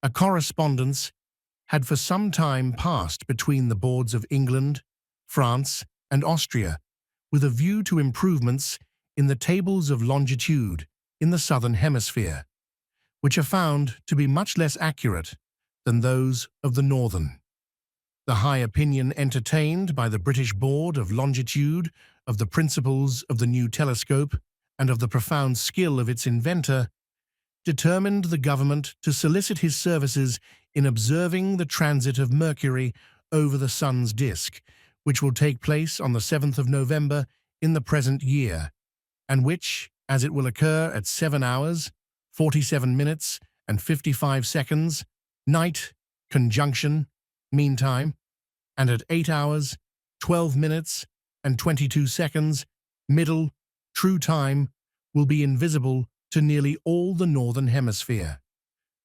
A correspondence had for some time passed between the boards of England, France, and Austria, with a view to improvements in the tables of longitude in the southern hemisphere, which are found to be much less accurate than those of the northern. The high opinion entertained by the British Board of Longitude of the principles of the new telescope and of the profound skill of its inventor determined the government to solicit his services in observing the transit of Mercury over the Sun's disk, which will take place on the 7th of November in the present year, and which, as it will occur at 7 hours, 47 minutes, and 55 seconds, night, conjunction, meantime, and at 8 hours, 12 minutes, and 22 seconds, middle, true time, will be invisible to nearly all the northern hemisphere.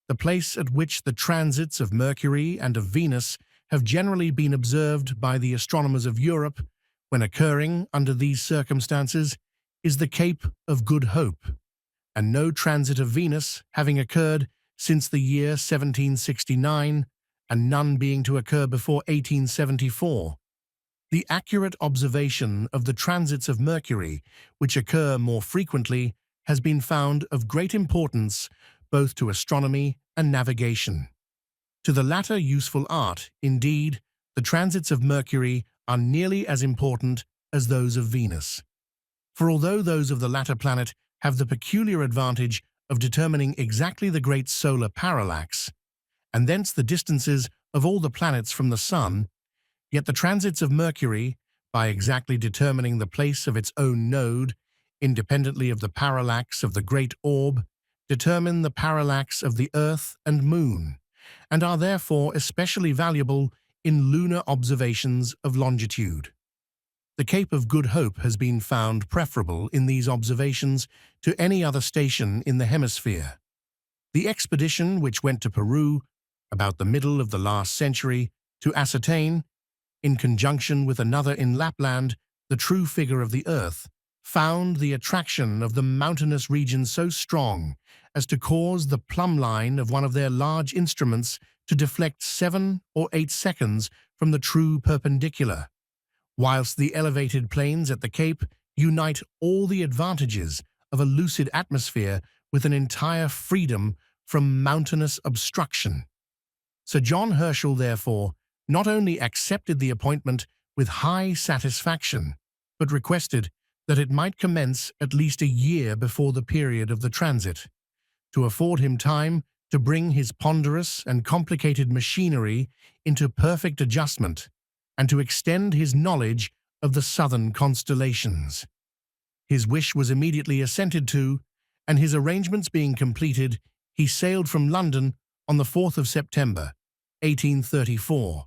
The place at which the transits of Mercury and of Venus have generally been observed by the astronomers of Europe when occurring under these circumstances is the Cape of Good Hope, and no transit of Venus having occurred since the year 1769, and none being to occur before 1874. The accurate observation of the transits of Mercury, which occur more frequently, has been found of great importance both to astronomy and navigation. To the latter useful art, indeed, the transits of Mercury are nearly as important as those of Venus. For although those of the latter planet have the peculiar advantage of determining exactly the great solar parallax, and thence the distances of all the planets from the Sun, yet the transits of Mercury, by exactly determining the place of its own node, independently of the parallax of the great orb, determine the parallax of the Earth and Moon, and are therefore especially valuable in lunar observations of longitude. The Cape of Good Hope has been found preferable in these observations to any other station in the hemisphere. The expedition which went to Peru about the middle of the last century to ascertain, in conjunction with another in Lapland, the true figure of the Earth, found the attraction of the mountainous region so strong as to cause the plumb line of one of their large instruments to deflect 7 or 8 seconds from the true perpendicular, whilst the elevated plains at the Cape unite all the advantages of a lucid atmosphere with an entire freedom from mountainous obstruction. Sir John Herschel, therefore, not only accepted the appointment with high satisfaction, but requested that it might commence at least a year before the period of the transit, to afford him time to bring his ponderous and complicated machinery into perfect adjustment, and to extend his knowledge of the southern constellations. His wish was immediately assented to, and his arrangements being completed, he sailed from London on the 4th of September, 1834,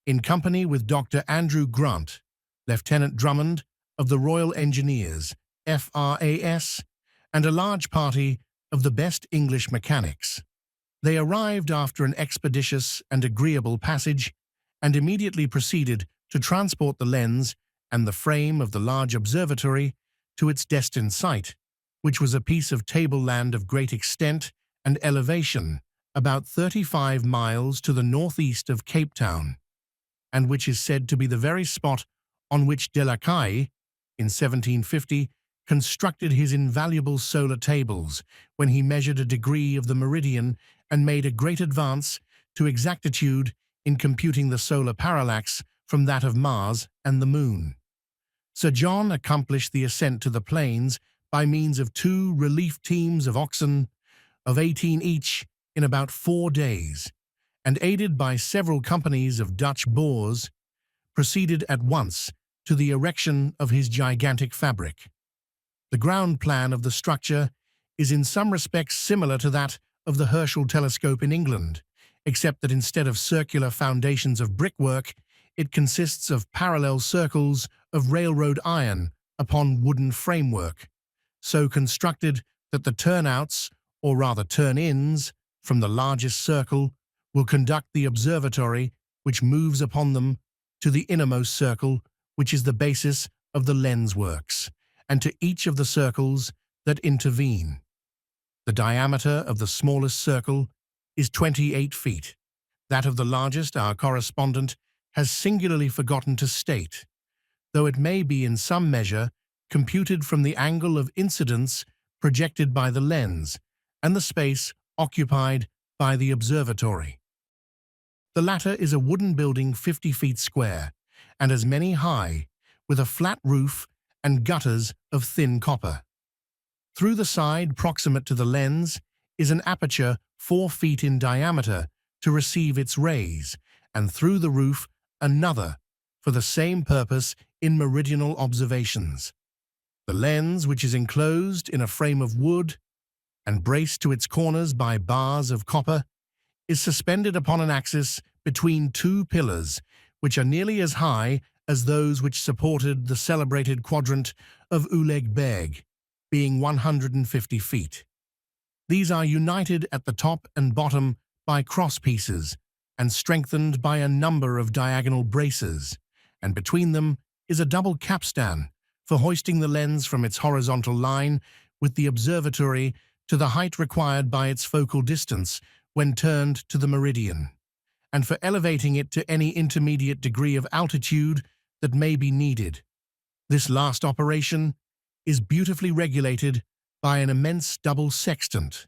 in company with Dr. Andrew Grant, Lieutenant Drummond of the Royal Engineers, FRAS, and a large party of the best English mechanics. They arrived after an expeditious and agreeable passage, and immediately proceeded to transport the lens and the frame of the large observatory to its destined site, which was a piece of tableland of great extent and elevation, about 35 miles to the northeast of Cape Town, and which is said to be the very spot on which De la Caille, in 1750, constructed his invaluable solar tables when he measured a degree of the meridian and made a great advance to exactitude in computing the solar parallax from that of Mars and the Moon. Sir John accomplished the ascent to the plains by means of 2 relief teams of oxen of 18 each in about 4 days, and aided by several companies of Dutch Boers, proceeded at once to the erection of his gigantic fabric. The ground plan of the structure is in some respects similar to that of the Herschel telescope in England, except that instead of circular foundations of brickwork, it consists of parallel circles of railroad iron upon wooden framework, so constructed that the turnouts, or rather turn-ins, from the largest circle will conduct the observatory, which moves upon them, to the innermost circle, which is the basis of the lens works, and to each of the circles that intervene. The diameter of the smallest circle is 28 feet. That of the largest, our correspondent has singularly forgotten to state, though it may be in some measure computed from the angle of incidence projected by the lens and the space occupied by the observatory. The latter is a wooden building 50 feet square and as many high, with a flat roof and gutters of thin copper. Through the side proximate to the lens is an aperture 4 feet in diameter to receive its rays, and through the roof another for the same purpose in meridional observations. The lens, which is enclosed in a frame of wood and braced to its corners by bars of copper, is suspended upon an axis between two pillars, which are nearly as high as those which supported the celebrated quadrant of Uleg Beg, being 150 feet. These are united at the top and bottom by cross pieces and strengthened by a number of diagonal braces, and between them is a double capstan for hoisting the lens from its horizontal line with the observatory to the height required by its focal distance when turned to the meridian, and for elevating it to any intermediate degree of altitude that may be needed. This last operation is beautifully regulated by an immense double sextant,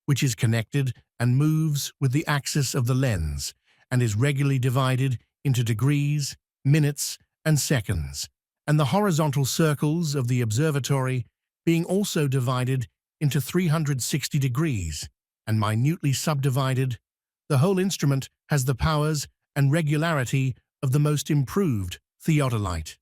which is connected and moves with the axis of the lens and is regularly divided into degrees, minutes, and seconds, and the horizontal circles of the observatory being also divided into 360 degrees and minutely subdivided. The whole instrument has the powers and regularity of the most improved theodolite.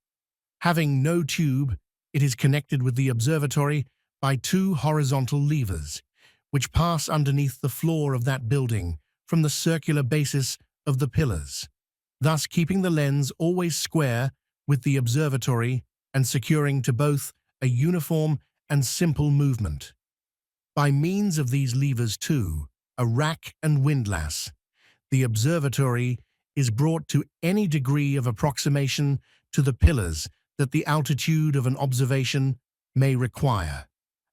Having no tube, it is connected with the observatory by two horizontal levers, which pass underneath the floor of that building from the circular basis of the pillars, thus keeping the lens always square with the observatory and securing to both a uniform and simple movement. By means of these levers too, a rack and windlass, the observatory is brought to any degree of approximation to the pillars that the altitude of an observation may require,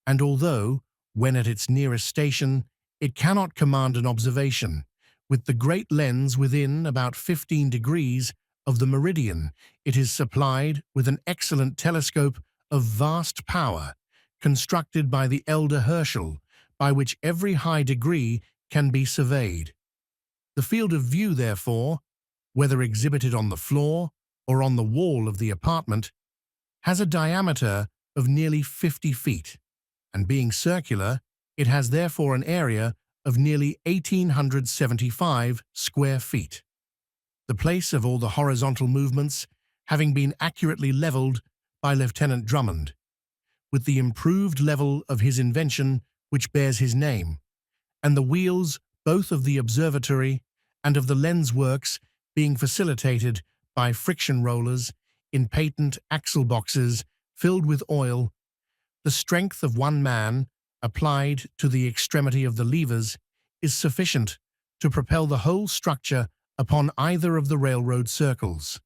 and although, when at its nearest station, it cannot command an observation, with the great lens within about 15 degrees of the meridian, it is supplied with an excellent telescope of vast power, constructed by the elder Herschel, by which every high degree can be surveyed. The field of view, therefore, whether exhibited on the floor or on the wall of the apartment, has a diameter of nearly 50 feet, and being circular, it has therefore an area of nearly 1,875 square feet. The place of all the horizontal movements having been accurately leveled by Lieutenant Drummond, with the improved level of his invention which bears his name, and the wheels both of the observatory and of the lens works being facilitated by friction rollers in patent axle boxes filled with oil, the strength of one man, applied to the extremity of the levers, is sufficient to propel the whole structure upon either of the railroad circles,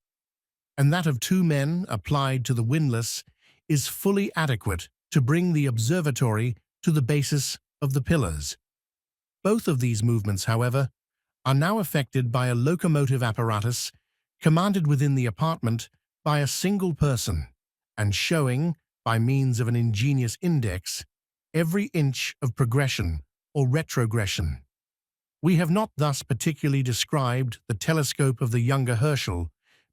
and that of two men, applied to the windlass, is fully adequate to bring the observatory to the basis of the pillars. Both of these movements, however, are now effected by a locomotive apparatus commanded within the apartment by a single person, and showing, by means of an ingenious index, every inch of progression or retrogression. We have not thus particularly described the telescope of the younger Herschel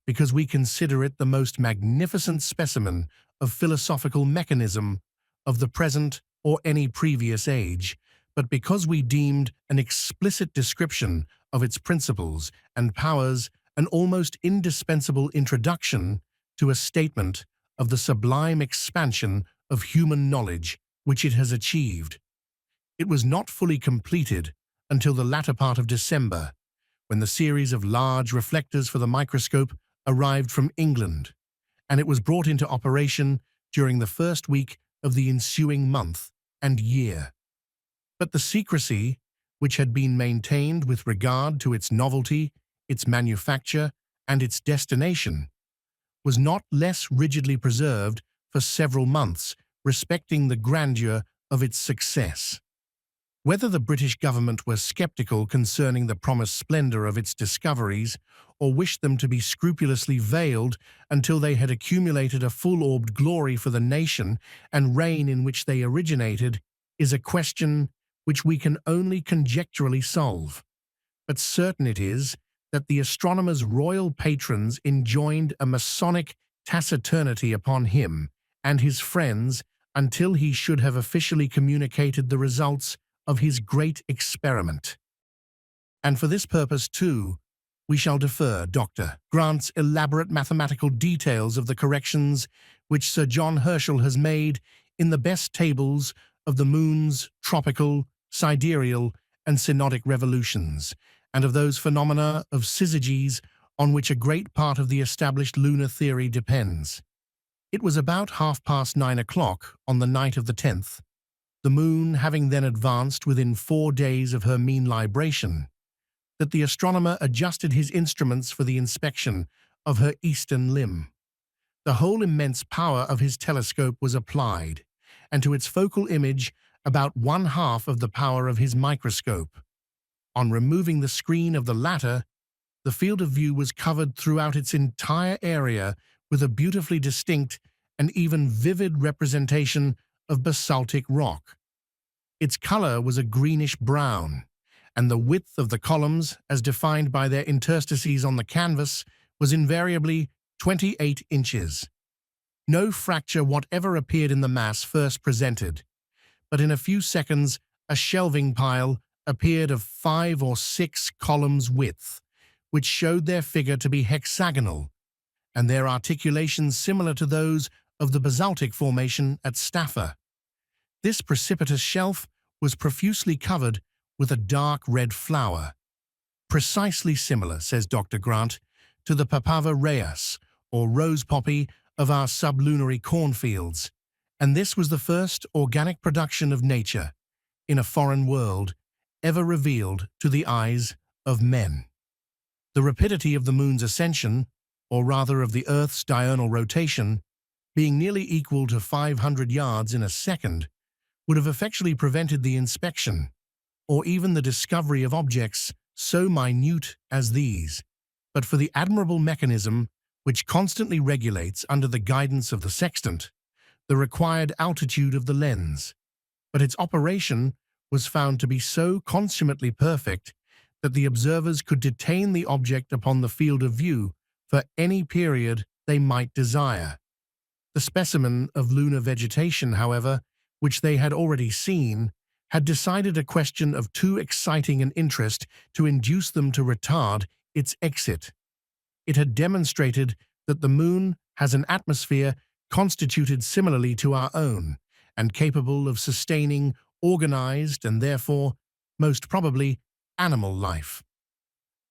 because we consider it the most magnificent specimen of philosophical mechanism of the present or any previous age, but because we deemed an explicit description of its principles and powers an almost indispensable introduction to a statement of the sublime expansion of human knowledge which it has achieved. It was not fully completed until the latter part of December, when the series of large reflectors for the microscope arrived from England, and it was brought into operation during the first week of the ensuing month and year. But the secrecy which had been maintained with regard to its novelty, its manufacture, and its destination was not less rigidly preserved for several months respecting the grandeur of its success. Whether the British government were skeptical concerning the promised splendor of its discoveries, or wished them to be scrupulously veiled until they had accumulated a full-orbed glory for the nation and reign in which they originated, is a question which we can only conjecturally solve. But certain it is that the astronomer's royal patrons enjoined a Masonic taciturnity upon him and his friends until he should have officially communicated the results of his great experiment. And for this purpose, too, we shall defer Dr. Grant's elaborate mathematical details of the corrections which Sir John Herschel has made in the best tables of the moon's tropical, sidereal, and synodic revolutions, and of those phenomena of syzygies on which a great part of the established lunar theory depends. It was about 9:30 o'clock on the night of the 10th, the moon having then advanced within 4 days of her mean libration, that the astronomer adjusted his instruments for the inspection of her eastern limb. The whole immense power of his telescope was applied, and to its focal image about 1/2 of the power of his microscope. On removing the screen of the latter, the field of view was covered throughout its entire area with a beautifully distinct and even vivid representation of basaltic rock. Its color was a greenish-brown, and the width of the columns, as defined by their interstices on the canvas, was invariably 28 inches. No fracture whatever appeared in the mass first presented, but in a few seconds a shelving pile appeared of 5 or 6 columns width, which showed their figure to be hexagonal, and their articulations similar to those of the basaltic formation at Staffa. This precipitous shelf was profusely covered with a dark red flower, precisely similar, says Dr. Grant, to the Papaver rheas, or rose poppy, of our sublunary cornfields, and this was the first organic production of nature, in a foreign world, ever revealed to the eyes of men. The rapidity of the moon's ascension, or rather of the Earth's diurnal rotation, being nearly equal to 500 yards in a second, would have effectually prevented the inspection, or even the discovery of objects so minute as these, but for the admirable mechanism which constantly regulates, under the guidance of the sextant, the required altitude of the lens. But its operation was found to be so consummately perfect that the observers could detain the object upon the field of view for any period they might desire. The specimen of lunar vegetation, however, which they had already seen, had decided a question of too exciting an interest to induce them to retard its exit. It had demonstrated that the moon has an atmosphere constituted similarly to our own, and capable of sustaining organized and therefore, most probably, animal life.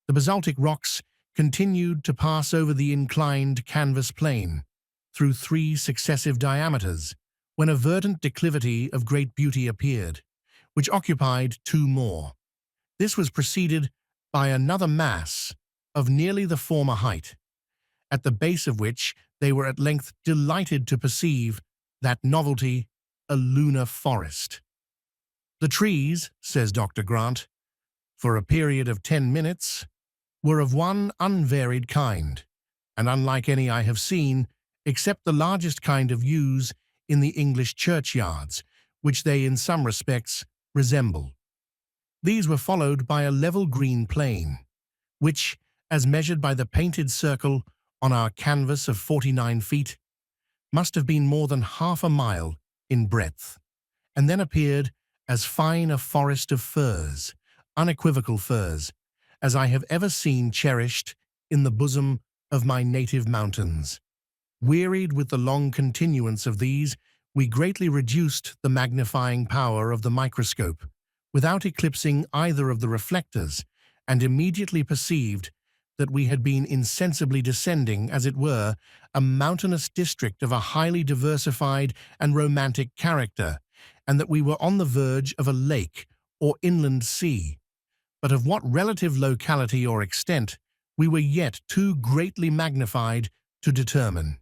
The basaltic rocks continued to pass over the inclined canvas plane, through 3 successive diameters, when a verdant declivity of great beauty appeared, which occupied 2 more. This was preceded by another mass of nearly the former height, at the base of which they were at length delighted to perceive that novelty, a lunar forest. The trees, says Dr. Grant, for a period of 10 minutes, were of one unvaried kind, and unlike any I have seen, except the largest kind of yews in the English churchyards, which they in some respects resemble. These were followed by a level green plain, which, as measured by the painted circle on our canvas of 49 feet, must have been more than half a mile in breadth, and then appeared as fine a forest of firs, unequivocal firs, as I have ever seen cherished in the bosom of my native mountains. Wearied with the long continuance of these, we greatly reduced the magnifying power of the microscope, without eclipsing either of the reflectors, and immediately perceived that we had been insensibly descending, as it were, a mountainous district of a highly diversified and romantic character, and that we were on the verge of a lake or inland sea. But of what relative locality or extent we were yet too greatly magnified to determine.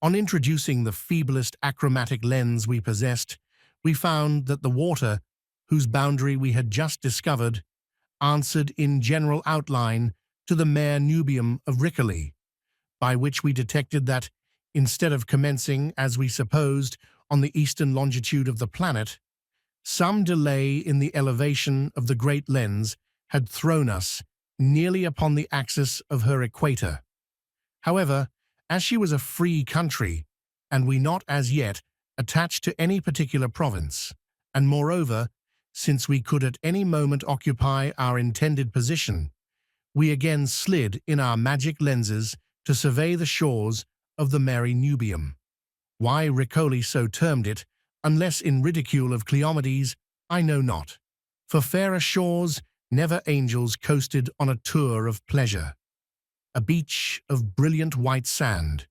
On introducing the feeblest achromatic lens we possessed, we found that the water, whose boundary we had just discovered, answered in general outline to the mare nubium of Ricoli, by which we detected that, instead of commencing, as we supposed, on the eastern longitude of the planet, some delay in the elevation of the great lens had thrown us nearly upon the axis of her equator. However, as she was a free country, and we not as yet attached to any particular province, and moreover, since we could at any moment occupy our intended position, we again slid in our magic lenses to survey the shores of the merry Nubium. Why Ricoli so termed it, unless in ridicule of Cleomedes, I know not. For fairer shores never angels coasted on a tour of pleasure. A beach of brilliant white sand,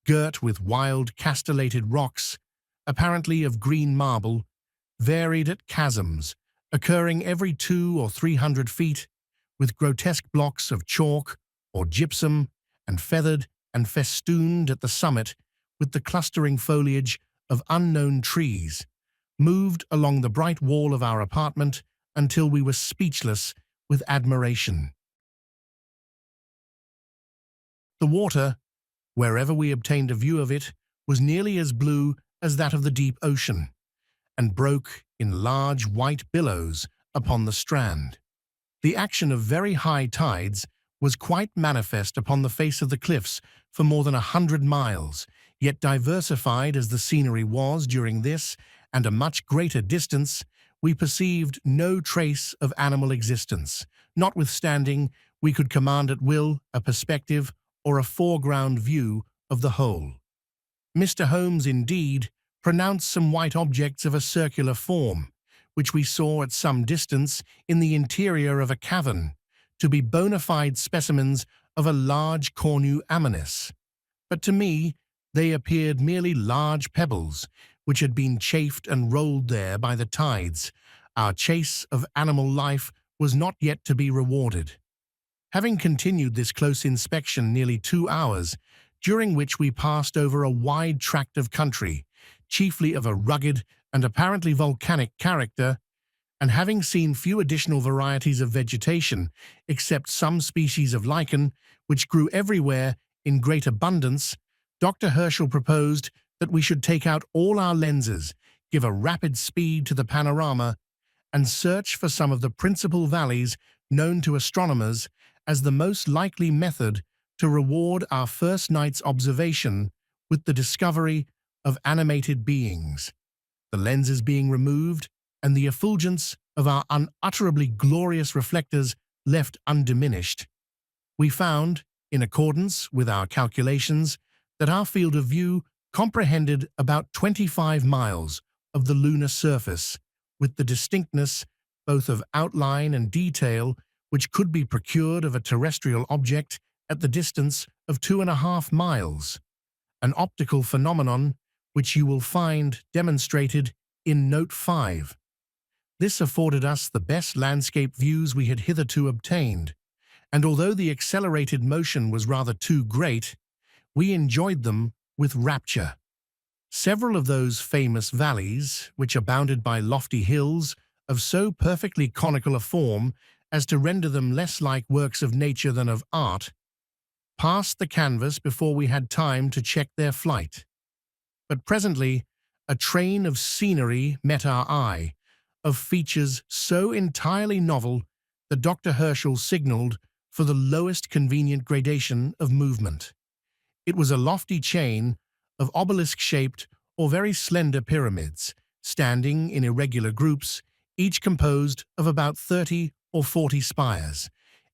girt with wild castellated rocks, apparently of green marble, varied at chasms, occurring every 200 or 300 feet, with grotesque blocks of chalk or gypsum, and feathered and festooned at the summit with the clustering foliage of unknown trees, moved along the bright wall of our apartment until we were speechless with admiration. The water, wherever we obtained a view of it, was nearly as blue as that of the deep ocean, and broke in large white billows upon the strand. The action of very high tides was quite manifest upon the face of the cliffs for more than 100 miles, yet diversified as the scenery was during this and a much greater distance, we perceived no trace of animal existence, notwithstanding we could command at will a perspective or a foreground view of the whole. Mr. Holmes, indeed, pronounced some white objects of a circular form, which we saw at some distance in the interior of a cavern, to be bona fide specimens of a large cornu ammonis. But to me, they appeared merely large pebbles, which had been chafed and rolled there by the tides. Our chase of animal life was not yet to be rewarded. Having continued this close inspection nearly 2 hours, during which we passed over a wide tract of country, chiefly of a rugged and apparently volcanic character, and having seen few additional varieties of vegetation, except some species of lichen, which grew everywhere in great abundance, Dr. Herschel proposed that we should take out all our lenses, give a rapid speed to the panorama, and search for some of the principal valleys known to astronomers as the most likely method to reward our first night's observation with the discovery of animated beings. The lenses being removed, and the effulgence of our unutterably glorious reflectors left undiminished, we found, in accordance with our calculations, that our field of view comprehended about 25 miles of the lunar surface, with the distinctness both of outline and detail which could be procured of a terrestrial object at the distance of 2.5 miles, an optical phenomenon which you will find demonstrated in Note 5. This afforded us the best landscape views we had hitherto obtained, and although the accelerated motion was rather too great, we enjoyed them with rapture. Several of those famous valleys, which are bounded by lofty hills of so perfectly conical a form as to render them less like works of nature than of art, passed the canvas before we had time to check their flight. But presently, a train of scenery met our eye, of features so entirely novel that Dr. Herschel signaled for the lowest convenient gradation of movement. It was a lofty chain of obelisk-shaped or very slender pyramids, standing in irregular groups, each composed of about 30 or 40 spires,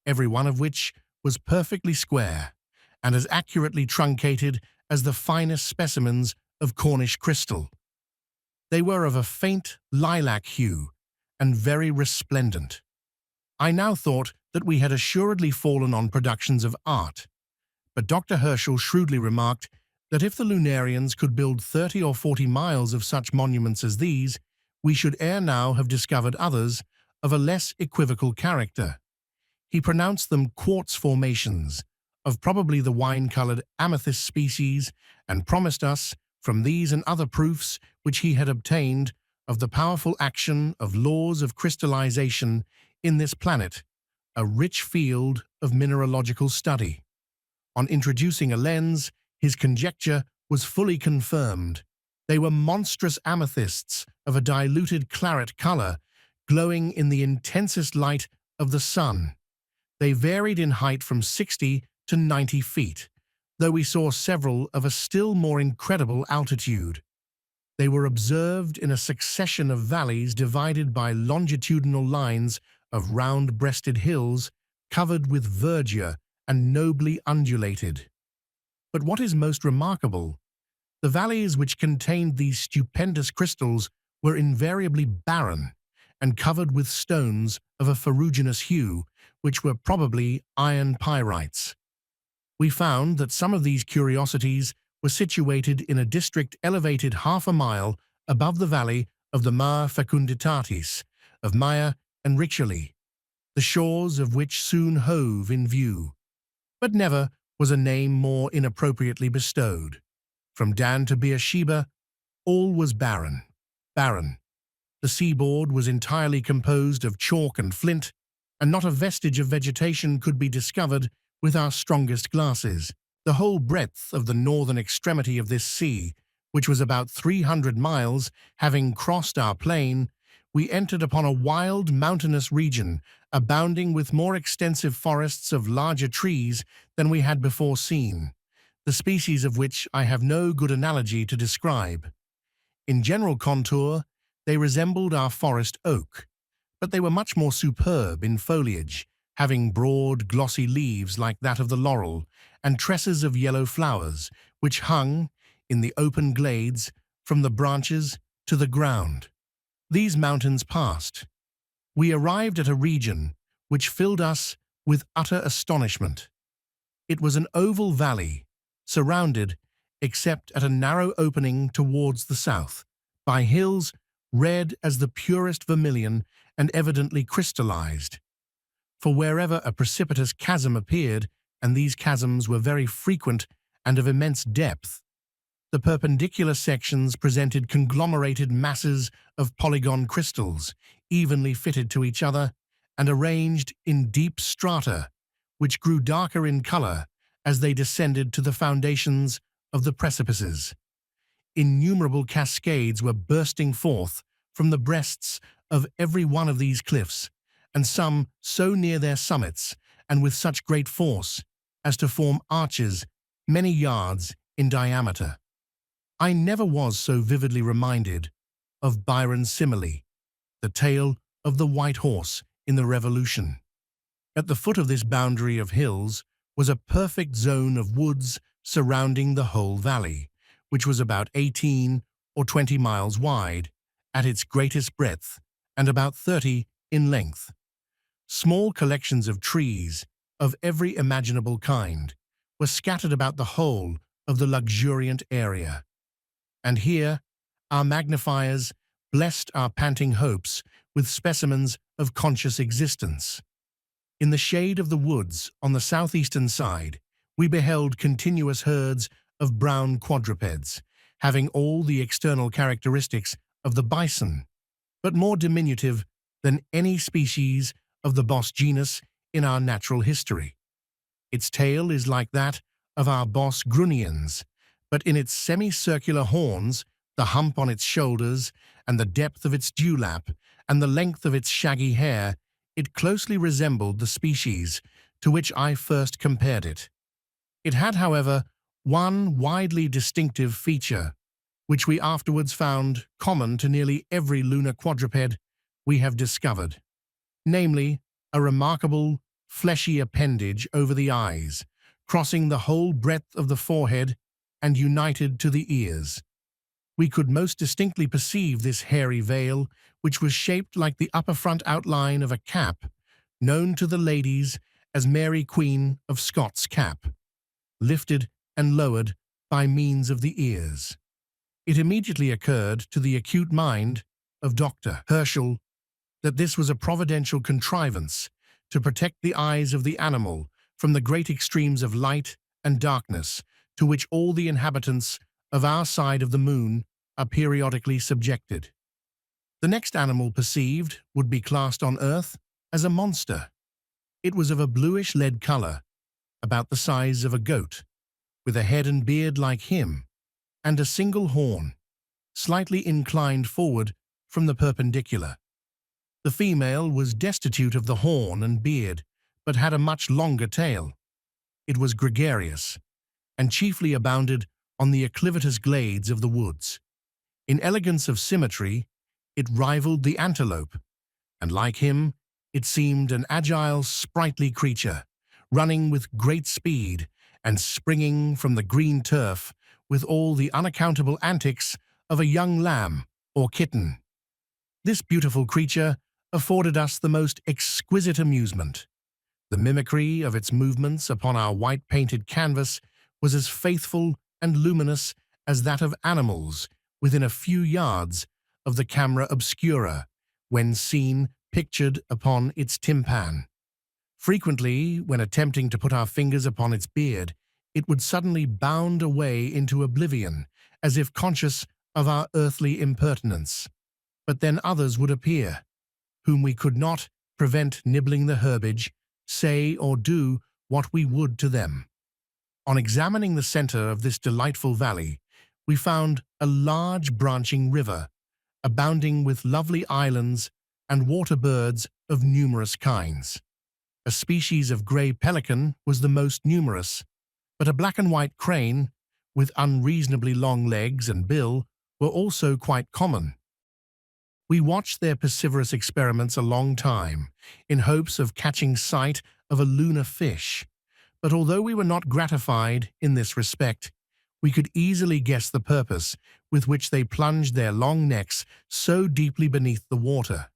every one of which was perfectly square, and as accurately truncated as the finest specimens of Cornish crystal. They were of a faint lilac hue, and very resplendent. I now thought that we had assuredly fallen on productions of art, but Dr. Herschel shrewdly remarked that if the Lunarians could build 30 or 40 miles of such monuments as these, we should ere now have discovered others of a less equivocal character. He pronounced them quartz formations, of probably the wine-colored amethyst species, and promised us, from these and other proofs which he had obtained, of the powerful action of laws of crystallization in this planet, a rich field of mineralogical study. On introducing a lens, his conjecture was fully confirmed. They were monstrous amethysts of a diluted claret color, glowing in the intensest light of the sun. They varied in height from 60 to 90 feet, though we saw several of a still more incredible altitude. They were observed in a succession of valleys divided by longitudinal lines of round-breasted hills covered with verdure and nobly undulated. But what is most remarkable, the valleys which contained these stupendous crystals were invariably barren and covered with stones of a ferruginous hue, which were probably iron pyrites. We found that some of these curiosities were situated in a district elevated half a mile above the valley of the Mare Fecunditatis of Maya and Riccioli, the shores of which soon hove in view. But never was a name more inappropriately bestowed. From Dan to Beersheba, all was barren. Barren. The seaboard was entirely composed of chalk and flint, and not a vestige of vegetation could be discovered with our strongest glasses. The whole breadth of the northern extremity of this sea, which was about 300 miles, having crossed our plain, we entered upon a wild mountainous region, abounding with more extensive forests of larger trees than we had before seen, the species of which I have no good analogy to describe. In general contour, they resembled our forest oak, but they were much more superb in foliage, having broad, glossy leaves like that of the laurel, and tresses of yellow flowers, which hung, in the open glades, from the branches to the ground. These mountains passed. We arrived at a region which filled us with utter astonishment. It was an oval valley, surrounded, except at a narrow opening towards the south, by hills red as the purest vermilion and evidently crystallized. For wherever a precipitous chasm appeared, and these chasms were very frequent and of immense depth, the perpendicular sections presented conglomerated masses of polygon crystals, evenly fitted to each other and arranged in deep strata, which grew darker in color as they descended to the foundations of the precipices. Innumerable cascades were bursting forth from the breasts of every one of these cliffs, and some so near their summits and with such great force as to form arches many yards in diameter. I never was so vividly reminded of Byron's simile, the tale of the white horse in the Revolution. At the foot of this boundary of hills was a perfect zone of woods surrounding the whole valley, which was about 18 or 20 miles wide at its greatest breadth and about 30 in length. Small collections of trees of every imaginable kind were scattered about the whole of the luxuriant area. And here, our magnifiers blessed our panting hopes with specimens of conscious existence. In the shade of the woods on the southeastern side, we beheld continuous herds of brown quadrupeds, having all the external characteristics of the bison, but more diminutive than any species of the bos genus in our natural history. Its tail is like that of our bos grunions, but in its semicircular horns, the hump on its shoulders, and the depth of its dewlap, and the length of its shaggy hair, it closely resembled the species to which I first compared it. It had, however, one widely distinctive feature, which we afterwards found common to nearly every lunar quadruped we have discovered, namely, a remarkable, fleshy appendage over the eyes, crossing the whole breadth of the forehead and united to the ears. We could most distinctly perceive this hairy veil, which was shaped like the upper front outline of a cap, known to the ladies as Mary Queen of Scots cap, lifted and lowered by means of the ears. It immediately occurred to the acute mind of Dr. Herschel that this was a providential contrivance to protect the eyes of the animal from the great extremes of light and darkness to which all the inhabitants of our side of the moon are periodically subjected. The next animal perceived would be classed on Earth as a monster. It was of a bluish lead color, about the size of a goat, with a head and beard like him, and a single horn, slightly inclined forward from the perpendicular. The female was destitute of the horn and beard, but had a much longer tail. It was gregarious, and chiefly abounded on the acclivitous glades of the woods. In elegance of symmetry, it rivaled the antelope, and like him, it seemed an agile, sprightly creature, running with great speed and springing from the green turf with all the unaccountable antics of a young lamb or kitten. This beautiful creature afforded us the most exquisite amusement. The mimicry of its movements upon our white-painted canvas was as faithful and luminous as that of animals within a few yards of the camera obscura when seen pictured upon its tympan. Frequently, when attempting to put our fingers upon its beard, it would suddenly bound away into oblivion, as if conscious of our earthly impertinence. But then others would appear, whom we could not prevent nibbling the herbage, say or do what we would to them. On examining the center of this delightful valley, we found a large branching river, abounding with lovely islands and water birds of numerous kinds. A species of grey pelican was the most numerous, but a black and white crane, with unreasonably long legs and bill, were also quite common. We watched their piscivorous experiments a long time, in hopes of catching sight of a lunar fish, but although we were not gratified in this respect, we could easily guess the purpose with which they plunged their long necks so deeply beneath the water.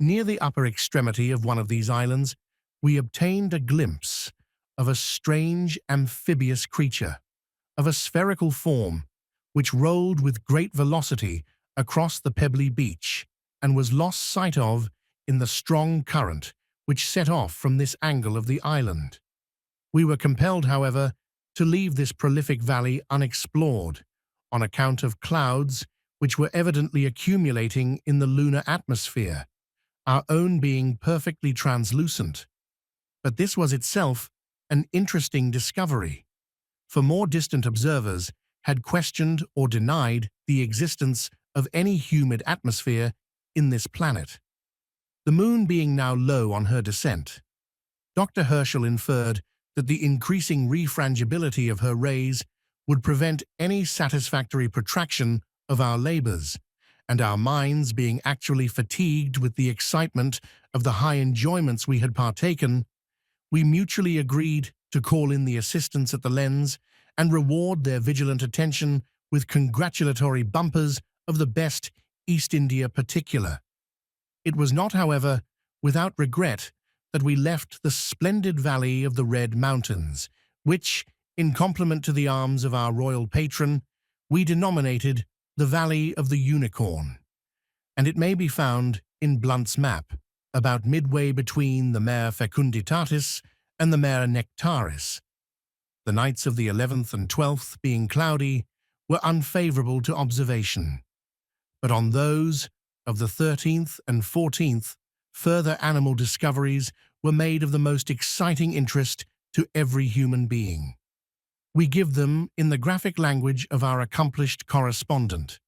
Near the upper extremity of one of these islands, we obtained a glimpse of a strange amphibious creature, of a spherical form, which rolled with great velocity across the pebbly beach and was lost sight of in the strong current which set off from this angle of the island. We were compelled, however, to leave this prolific valley unexplored on account of clouds which were evidently accumulating in the lunar atmosphere, our own being perfectly translucent. But this was itself an interesting discovery, for more distant observers had questioned or denied the existence of any humid atmosphere in this planet. The moon being now low on her descent, Dr. Herschel inferred that the increasing refrangibility of her rays would prevent any satisfactory protraction of our labors, and our minds being actually fatigued with the excitement of the high enjoyments we had partaken, we mutually agreed to call in the assistants at the lens and reward their vigilant attention with congratulatory bumpers of the best East India particular. It was not, however, without regret that we left the splendid valley of the Red Mountains, which, in compliment to the arms of our royal patron, we denominated the Valley of the Unicorn, and it may be found in Blunt's map, about midway between the Mare Fecunditatis and the Mare Nectaris. The nights of the 11th and 12th, being cloudy, were unfavorable to observation, but on those of the 13th and 14th, further animal discoveries were made of the most exciting interest to every human being. We give them in the graphic language of our accomplished correspondent.